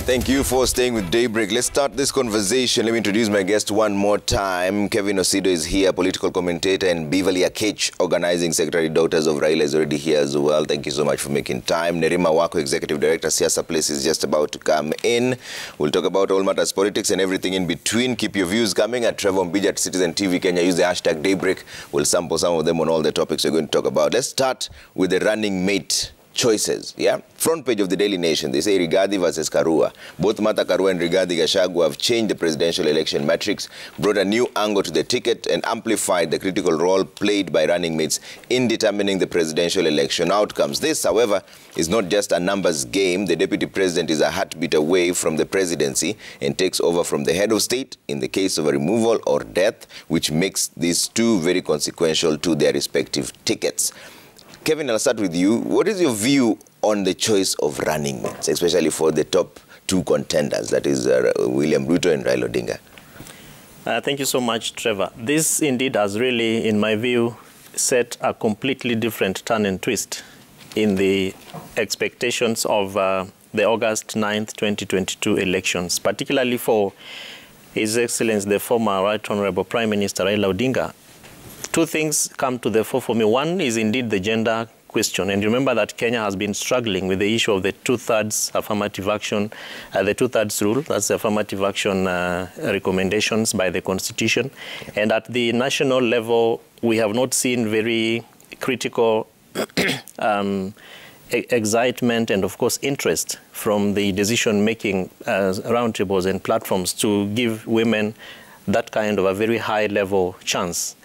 Thank you for staying with Daybreak. Let's start this conversation. Let me introduce my guest one more time. Kevin Osido is here, political commentator, and Beverly, organizing secretary, Daughters of Raila, is already here as well. Thank you so much for making time. Nerima Wako, executive director, Siasa Place, is just about to come in. We'll talk about all matters politics and everything in between. Keep your views coming at Trevor Mbija at Citizen TV Kenya. Use the hashtag Daybreak. We'll sample some of them on all the topics we're going to talk about. Let's start with the running mate choices. Yeah, front page of the Daily Nation, they say Rigathi versus Karua. Both Martha Karua and Rigathi Gachagua have changed the presidential election matrix, brought a new angle to the ticket, and amplified the critical role played by running mates in determining the presidential election outcomes. This, however, is not just a numbers game. The deputy president is a heartbeat away from the presidency and takes over from the head of state in the case of a removal or death, which makes these two very consequential to their respective tickets. Kevin, I'll start with you. What is your view on the choice of running mates, especially for the top two contenders, that is William Ruto and Raila Odinga? Thank you so much, Trevor. This indeed has really, in my view, set a completely different turn and twist in the expectations of the August 9th, 2022 elections, particularly for His Excellency, the former Right Honorable Prime Minister Raila Odinga. Two things come to the fore for me. One is indeed the gender question. And remember that Kenya has been struggling with the issue of the two-thirds affirmative action, the two-thirds rule. That's the affirmative action recommendations by the Constitution. And at the national level, we have not seen very critical excitement and, of course, interest from the decision-making roundtables and platforms to give women that kind of a very high-level chance.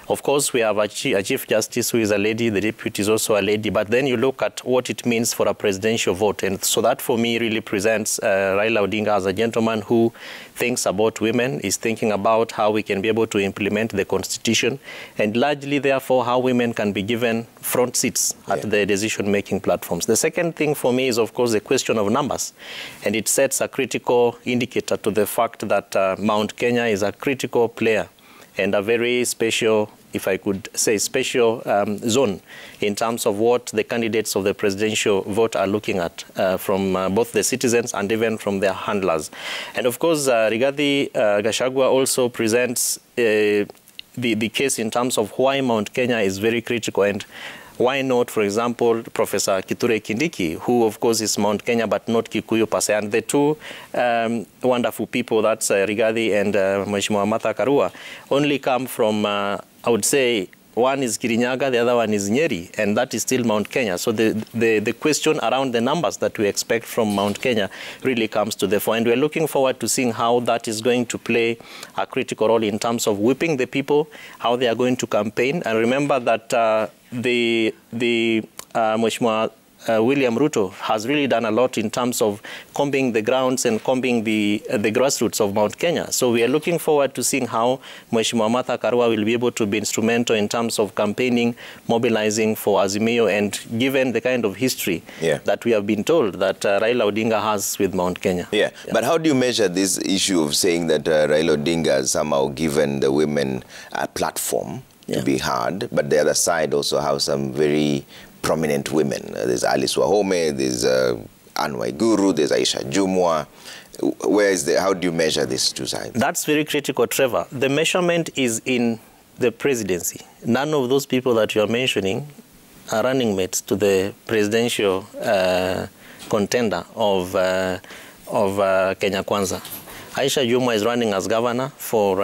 Of course, we have a Chief Justice who is a lady, the deputy is also a lady, but then you look at what it means for a presidential vote. And so that, for me, really presents Raila Odinga as a gentleman who thinks about women, is thinking about how we can be able to implement the Constitution, and largely, therefore, how women can be given front seats at the decision-making platforms. The second thing for me is, of course, the question of numbers. And it sets a critical indicator to the fact that Mount Kenya is a critical player and a very special, if I could say, special zone in terms of what the candidates of the presidential vote are looking at from both the citizens and even from their handlers. And of course, Rigathi Gachagua also presents the case in terms of why Mount Kenya is very critical, and why not, for example, Professor Kithure Kindiki, who, of course, is Mount Kenya, but not Kikuyu per se. And the two wonderful people, that's Rigathi and Mheshimiwa Martha Karua, only come from, I would say, one is Kirinyaga, the other one is Nyeri, and that is still Mount Kenya. So the question around the numbers that we expect from Mount Kenya really comes to the fore. And we're looking forward to seeing how that is going to play a critical role in terms of whipping the people, how they are going to campaign. And remember that Mheshimiwa William Ruto has really done a lot in terms of combing the grounds and combing the grassroots of Mount Kenya. So we are looking forward to seeing how Mheshimiwa Martha Karua will be able to be instrumental in terms of campaigning, mobilizing for Azimio, and given the kind of history that we have been told that Raila Odinga has with Mount Kenya. But how do you measure this issue of saying that Raila Odinga has somehow given the women a platform to be heard, but the other side also has some very prominent women? There's Alice Wahome, there's Anne Waiguru, there's Aisha Jumwa. How do you measure these two sides? That's very critical, Trevor. The measurement is in the presidency. None of those people that you're mentioning are running mates to the presidential contender of Kenya Kwanza. Aisha Jumwa is running as governor for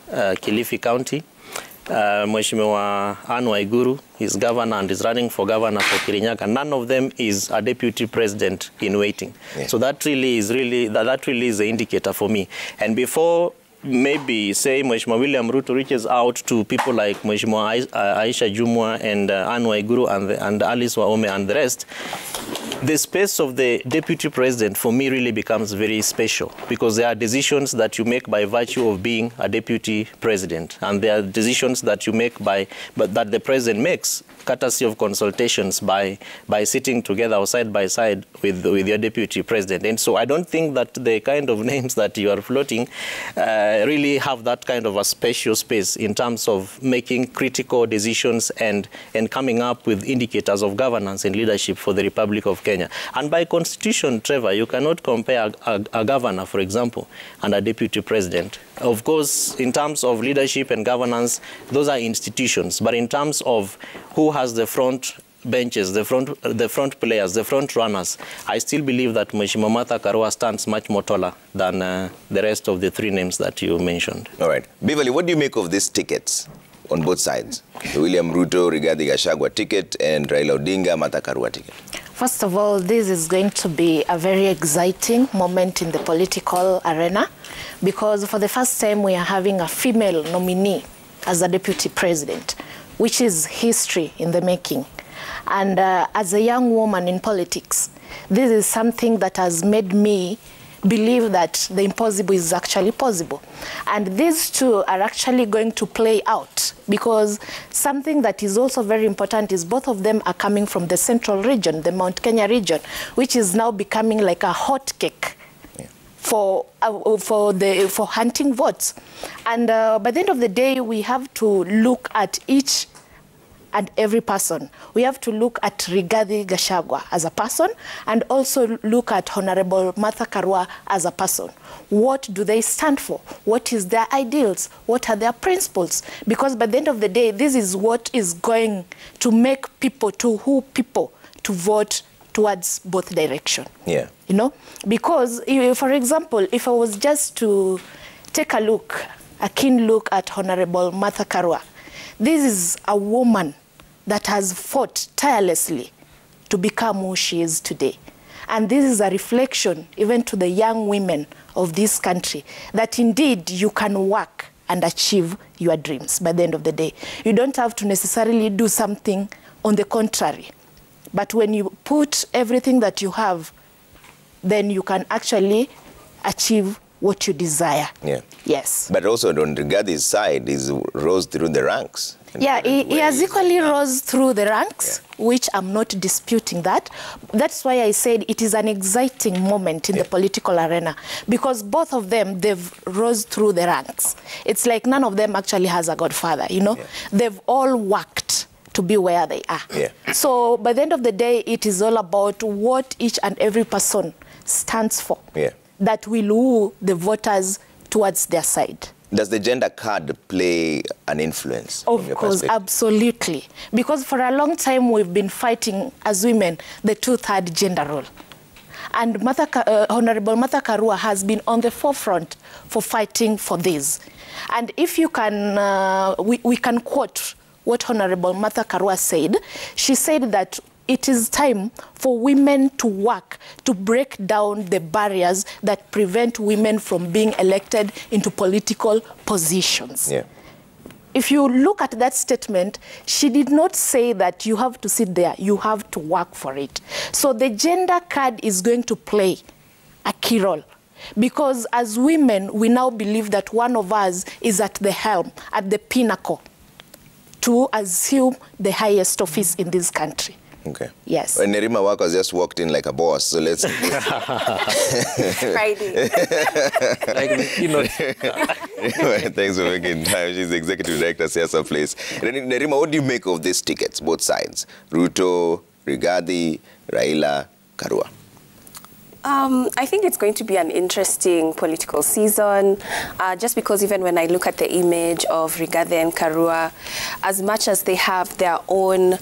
Kilifi County. Mheshimiwa Anne Waiguru is governor and is running for governor for Kirinyaga. None of them is a deputy president in waiting. So that really is the indicator for me. And before maybe say Mheshimiwa William Ruto reaches out to people like Mheshimiwa Aisha Jumwa and Anne Waiguru and Alice Wahome and the rest, the space of the deputy president for me really becomes very special, because there are decisions that you make by virtue of being a deputy president, and there are decisions that you make but that the president makes courtesy of consultations by sitting together or side by side with your deputy president. And so I don't think that the kind of names that you are floating really have that kind of a special space in terms of making critical decisions and coming up with indicators of governance and leadership for the Republic of Kenya. And by constitution, Trevor, you cannot compare a governor, for example, and a deputy president. Of course, in terms of leadership and governance, those are institutions. But in terms of who has the front benches, the front players, the front runners, I still believe that Mheshimiwa Martha Karua stands much more taller than the rest of the three names that you mentioned. All right. Beverly, what do you make of these tickets on both sides? The William Ruto, Rigathi Gachagua ticket and Raila Odinga, Martha Karua ticket. First of all, this is going to be a very exciting moment in the political arena because for the first time we are having a female nominee as a deputy president, which is history in the making. And as a young woman in politics, this is something that has made me believe that the impossible is actually possible. And these two are actually going to play out because something that is also very important is both of them are coming from the central region, the Mount Kenya region, which is now becoming like a hot cake for hunting votes. And by the end of the day, we have to look at each and every person. We have to look at Rigathi Gachagua as a person and also look at Honorable Martha Karua as a person. What do they stand for? What is their ideals? What are their principles? Because by the end of the day, this is what is going to make people to vote towards both direction. Yeah. You know, because for example, if I was just to take a keen look at Honorable Martha Karua, this is a woman that has fought tirelessly to become who she is today. And this is a reflection even to the young women of this country that indeed you can work and achieve your dreams by the end of the day. You don't have to necessarily do something on the contrary. But when you put everything that you have, then you can actually achieve what you desire. Yeah. Yes. But also on Rigathi's side, he's rose through the ranks. Yeah, he has equally rose through the ranks, which I'm not disputing that. That's why I said it is an exciting moment in the political arena because both of them, they've rose through the ranks. It's like none of them actually has a godfather, you know. They've all worked to be where they are. So by the end of the day, it is all about what each and every person stands for. That will woo the voters towards their side. Does the gender card play an influence? Of course, absolutely. Because for a long time we've been fighting as women the two-third gender role. And Honorable Martha Karua has been on the forefront for fighting for this. And if you can, we can quote what Honorable Martha Karua said. She said that it is time for women to work to break down the barriers that prevent women from being elected into political positions. If you look at that statement, she did not say that you have to sit there, you have to work for it. So the gender card is going to play a key role. Because as women, we now believe that one of us is at the helm, at the pinnacle, to assume the highest office in this country. Okay. Yes. And Nerima Wako just walked in like a boss, so let's... Friday. Thanks for making time. She's the Executive Director, Siasa Place. Nerima, what do you make of these tickets, both sides? Ruto, Rigathi, Raila, Karua. I think it's going to be an interesting political season, just because even when I look at the image of Rigathi and Karua, as much as they have their own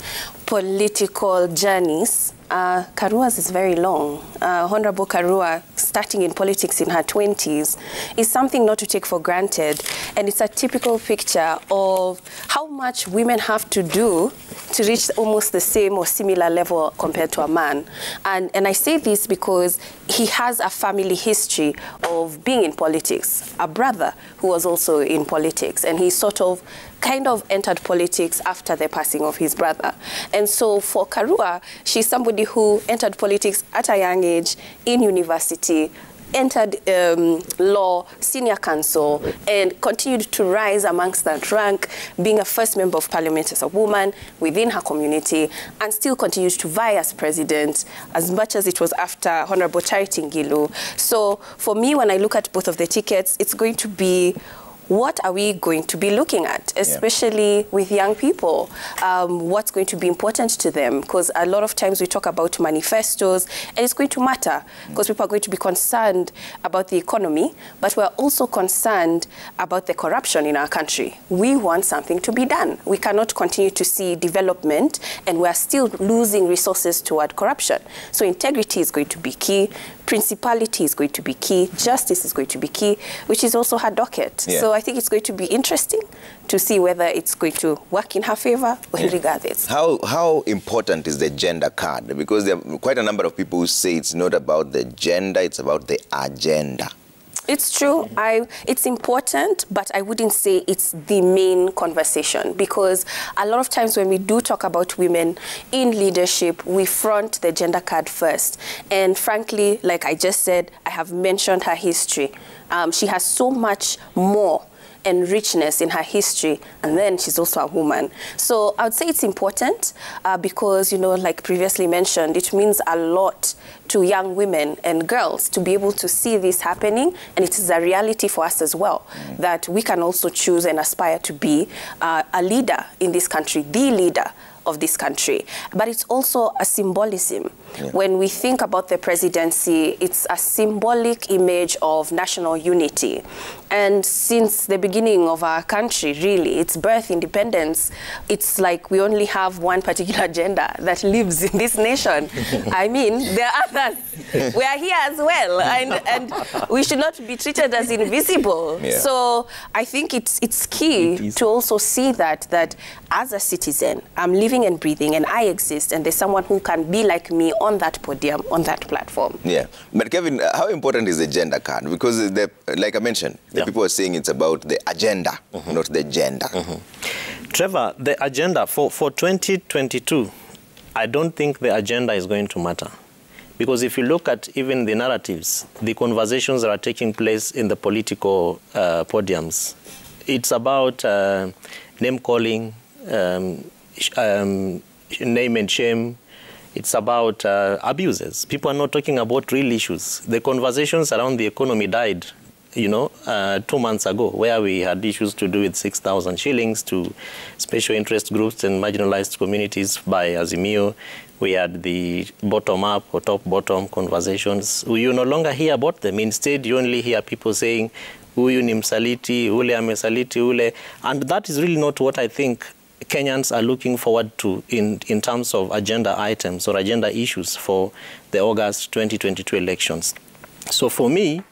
political journeys, Karua's is very long. Honorable Karua, starting in politics in her 20s, is something not to take for granted. And it's a typical picture of how much women have to do to reach almost the same or similar level compared to a man. And I say this because he has a family history of being in politics, a brother who was also in politics, and he sort of kind of entered politics after the passing of his brother. And so for Karua, she's somebody who entered politics at a young age in university, entered law, senior counsel, and continued to rise amongst that rank, being a first member of parliament as a woman within her community, and still continues to vie as president, as much as it was after Honorable Charity Ngilu. So for me, when I look at both of the tickets, it's going to be, what are we going to be looking at, especially with young people? What's going to be important to them? Because a lot of times we talk about manifestos, and it's going to matter because people are going to be concerned about the economy, but we're also concerned about the corruption in our country. We want something to be done. We cannot continue to see development, and we're still losing resources toward corruption. So integrity is going to be key. Principality is going to be key. Justice is going to be key, which is also her docket. So I think it's going to be interesting to see whether it's going to work in her favor or in regardless. How important is the gender card? Because there are quite a number of people who say it's not about the gender, it's about the agenda. It's true. It's important, but I wouldn't say it's the main conversation, because a lot of times when we do talk about women in leadership, we front the gender card first. And frankly, like I just said, I have mentioned her history. She has so much more and richness in her history, and then she's also a woman. So I would say it's important because, you know, like previously mentioned, it means a lot to young women and girls to be able to see this happening, and it is a reality for us as well, that we can also choose and aspire to be a leader in this country, the leader of this country. But it's also a symbolism. When we think about the presidency, it's a symbolic image of national unity. And since the beginning of our country, really, its birth, independence, it's like we only have one particular agenda that lives in this nation. I mean, there are others. We are here as well, and we should not be treated as invisible. So I think it's key to also see that as a citizen, I'm living and breathing, and I exist, and there's someone who can be like me on that podium, on that platform. But Kevin, how important is the gender card? Because, like I mentioned, the people are saying it's about the agenda, not the gender. Trevor, the agenda for 2022, I don't think the agenda is going to matter. Because if you look at even the narratives, the conversations that are taking place in the political podiums, it's about name-calling, name and shame. It's about abuses. People are not talking about real issues. The conversations around the economy died, 2 months ago, where we had issues to do with 6,000 shillings to special interest groups and marginalized communities by Azimio. We had the bottom-up or top-bottom conversations. You no longer hear about them. Instead, you only hear people saying, "Huyu ni msaliti, ule amesaliti, ule," and that is really not what I think Kenyans are looking forward to in terms of agenda items or agenda issues for the August 2022 elections. So for me,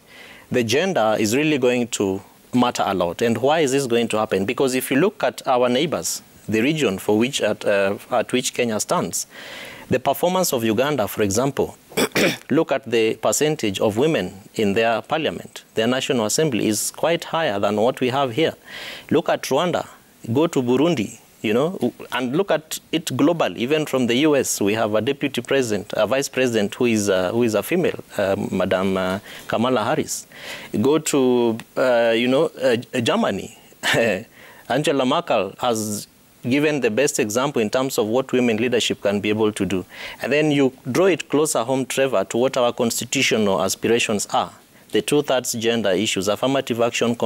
the gender is really going to matter a lot. And why is this going to happen? Because if you look at our neighbors, the region for which at which Kenya stands, the performance of Uganda, for example, look at the percentage of women in their parliament. Their National Assembly is quite higher than what we have here. Look at Rwanda, go to Burundi, and look at it globally. Even from the US, we have a deputy president, a vice president who is a female, Madam Kamala Harris. Go to, Germany. Angela Merkel has given the best example in terms of what women leadership can be able to do. And then you draw it closer home, Trevor, to what our constitutional aspirations are. The 2/3 gender issues, affirmative action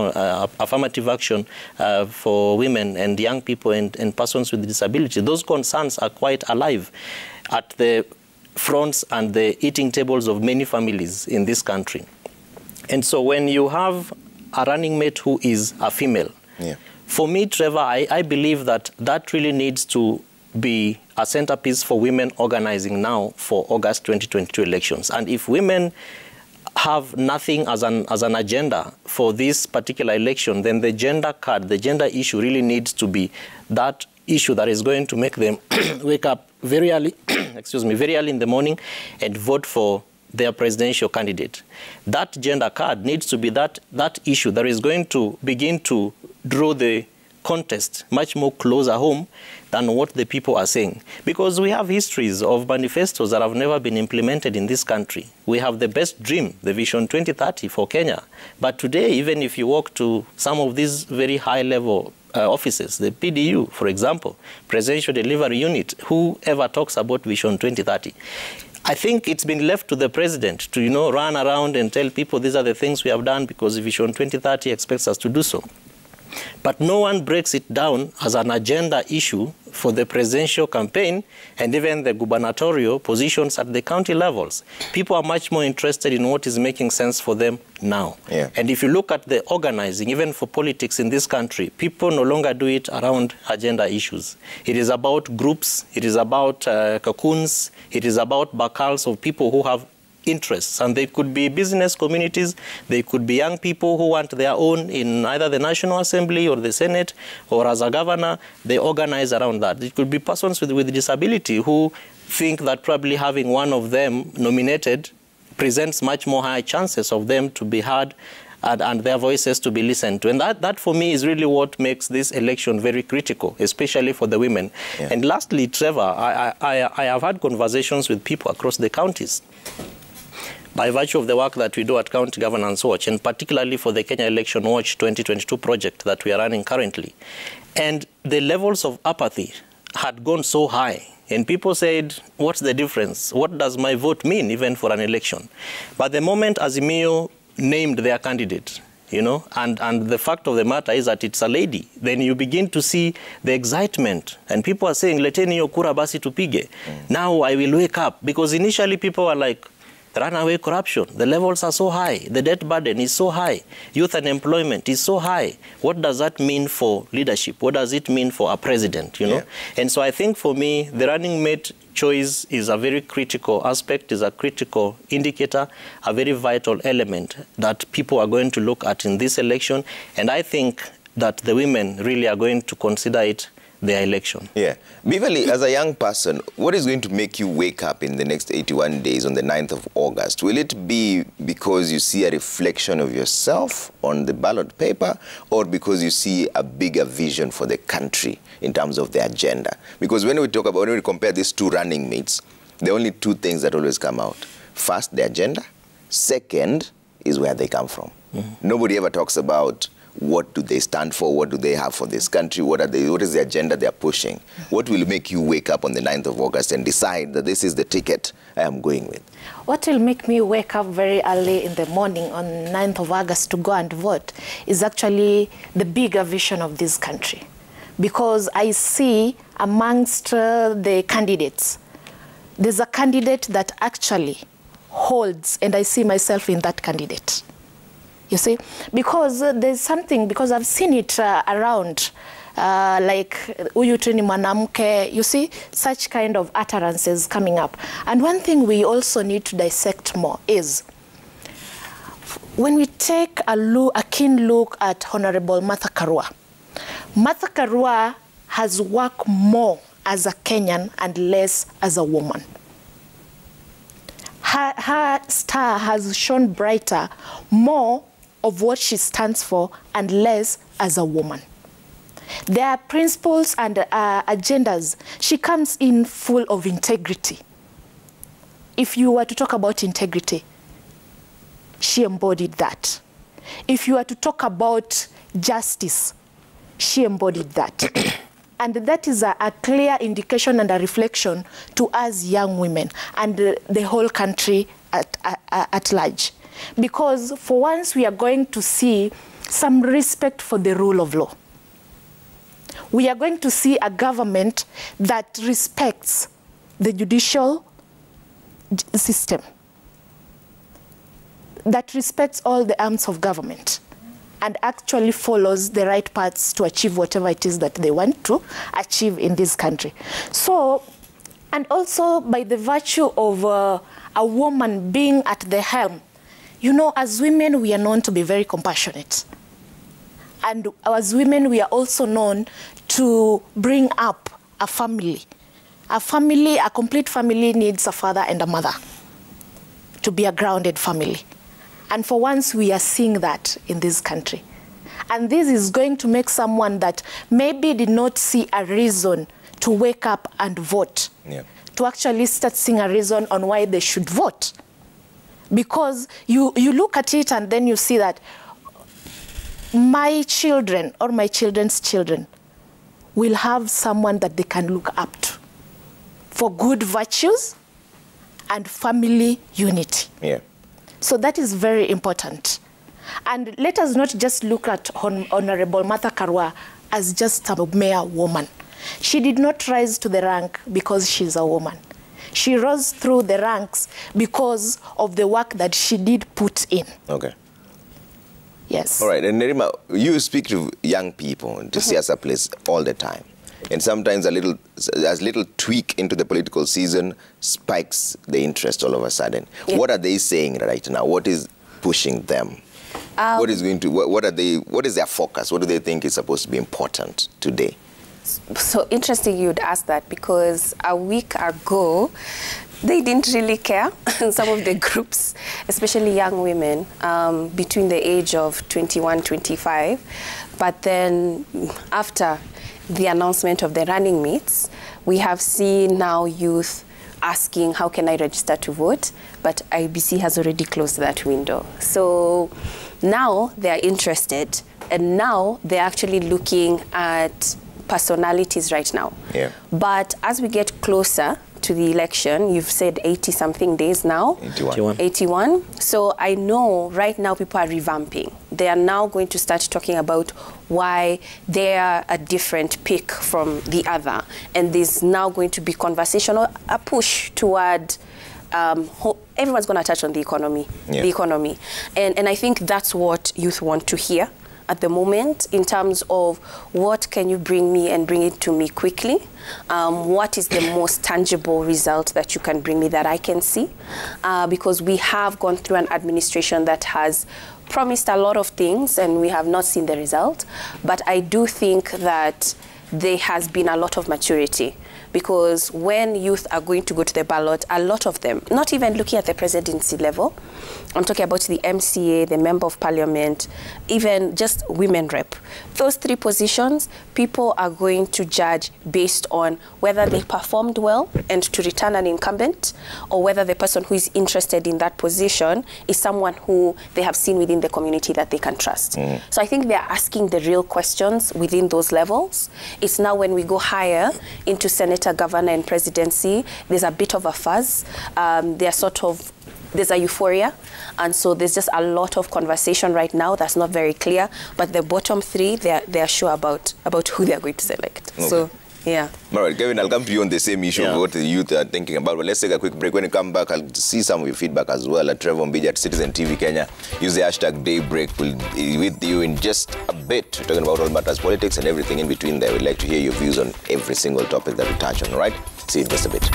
for women and young people and persons with disability. Those concerns are quite alive at the fronts and the eating tables of many families in this country. And so when you have a running mate who is a female, for me, Trevor, I believe that really needs to be a centerpiece for women organizing now for August 2022 elections. And if women have nothing as an agenda for this particular election, then the gender card, the gender issue really needs to be that issue that is going to make them wake up very early, very early in the morning and vote for their presidential candidate. That gender card needs to be that issue that is going to begin to draw the contest much more closer home than what the people are saying. Because we have histories of manifestos that have never been implemented in this country. We have the best dream, the Vision 2030 for Kenya. But today, even if you walk to some of these very high-level offices, the PDU, for example, Presidential Delivery Unit, whoever talks about Vision 2030? I think it's been left to the president to, run around and tell people these are the things we have done because Vision 2030 expects us to do so. But no one breaks it down as an agenda issue for the presidential campaign and even the gubernatorial positions at the county levels. People are much more interested in what is making sense for them now. Yeah. And if you look at the organizing, even for politics in this country, people no longer do it around agenda issues. It is about groups, it is about cocoons, it is about bacals of people who have interests, and they could be business communities, they could be young people who want their own in either the National Assembly or the Senate, or as a governor, they organize around that. It could be persons with disability who think that probably having one of them nominated presents much more high chances of them to be heard and their voices to be listened to. And that for me is really what makes this election very critical, especially for the women. Yeah. And lastly, Trevor, I have had conversations with people across the counties by virtue of the work that we do at County Governance Watch, and particularly for the Kenya Election Watch 2022 project that we are running currently. And the levels of apathy had gone so high. And people said, what's the difference? What does my vote mean, even for an election? But the moment Azimio named their candidate, and the fact of the matter is that it's a lady, then you begin to see the excitement. And people are saying, leteni yo kura basi tupige. Now I will wake up. Because initially people were like, runaway corruption, the levels are so high, the debt burden is so high, youth unemployment is so high. What does that mean for leadership? What does it mean for a president, Yeah. And so I think for me, the running mate choice is a very critical aspect, is a critical indicator, a very vital element that people are going to look at in this election. And I think that the women really are going to consider it their election. Yeah. Beverly, as a young person, what is going to make you wake up in the next 81 days on the 9th of August? Will it be because you see a reflection of yourself on the ballot paper, or because you see a bigger vision for the country in terms of the agenda? Because when we compare these two running mates, there are only two things that always come out. First, the agenda. Second is where they come from. Nobody ever talks about what do they stand for, what do they have for this country, what is the agenda they are pushing. What will make you wake up on the 9th of August and decide that this is the ticket I am going with? What will make me wake up very early in the morning on 9th of August to go and vote is actually the bigger vision of this country. Because I see amongst the candidates, there's a candidate that actually holds, and I see myself in that candidate. You see, because there's something, because I've seen it around, like uyu tu ni mwanamke, you see, such kind of utterances coming up. And one thing we also need to dissect more is, when we take a keen look at Honorable Martha Karua, Martha Karua has worked more as a Kenyan and less as a woman. Her star has shone brighter more of what she stands for and less as a woman. There are principles and agendas. She comes in full of integrity. If you were to talk about integrity, she embodied that. If you were to talk about justice, she embodied that. And that is a clear indication and a reflection to us young women and the whole country at large. Because for once we are going to see some respect for the rule of law. We are going to see a government that respects the judicial system, that respects all the arms of government, and actually follows the right paths to achieve whatever it is that they want to achieve in this country. So, and also by the virtue of a woman being at the helm, you know, as women, we are known to be very compassionate. And as women, we are also known to bring up a family. A complete family needs a father and a mother to be a grounded family. And for once, we are seeing that in this country. And this is going to make someone that maybe did not see a reason to wake up and vote, to actually start seeing a reason on why they should vote. Because you look at it and then you see that my children or my children's children will have someone that they can look up to for good virtues and family unity. So that is very important. And let us not just look at Honorable Martha Karua as just a mere woman. She did not rise to the rank because she's a woman. She rose through the ranks because of the work that she did put in. Yes. All right. And Nerima, you speak to young people to see us a place all the time. And sometimes a little tweak into the political season spikes the interest all of a sudden. What are they saying right now? What is pushing them? What is their focus? What do they think is supposed to be important today? So interesting you'd ask that, because a week ago, they didn't really care. Some of the groups, especially young women, between the age of 21, 25. But then after the announcement of the running mates, we have seen now youth asking, how can I register to vote? But IBC has already closed that window. So now they're interested, and now they're actually looking at personalities right now. But as we get closer to the election, you've said 80-something days now. 81. So I know right now people are revamping. They are now going to start talking about why they are a different pick from the other. And there's now going to be conversation or a push toward everyone's going to touch on the economy. And I think that's what youth want to hear at the moment, in terms of what can you bring me and bring it to me quickly? What is the most tangible result that you can bring me that I can see? Because we have gone through an administration that has promised a lot of things and we have not seen the result. But I do think that there has been a lot of maturity, because when youth are going to go to the ballot, a lot of them, not even looking at the presidency level, I'm talking about the MCA, the Member of Parliament, even just women rep. Those three positions, people are going to judge based on whether they performed well and to return an incumbent, or whether the person who is interested in that position is someone who they have seen within the community that they can trust. So I think they're asking the real questions within those levels. It's now when we go higher into senator, governor, and presidency, there's a bit of a fuzz. There's a euphoria, and so there's just a lot of conversation right now that's not very clear. But the bottom three, they're sure about who they're going to select. So, yeah. All right, Kevin, I'll come to you on the same issue of what the youth are thinking about. But let's take a quick break. When you come back, I'll see some of your feedback as well at Trevor Mbija at Citizen TV Kenya. Use the hashtag Daybreak. We'll be with you in just a bit. We're talking about all matters politics and everything in between there. We'd like to hear your views on every single topic that we touch on, all right? See you in just a bit.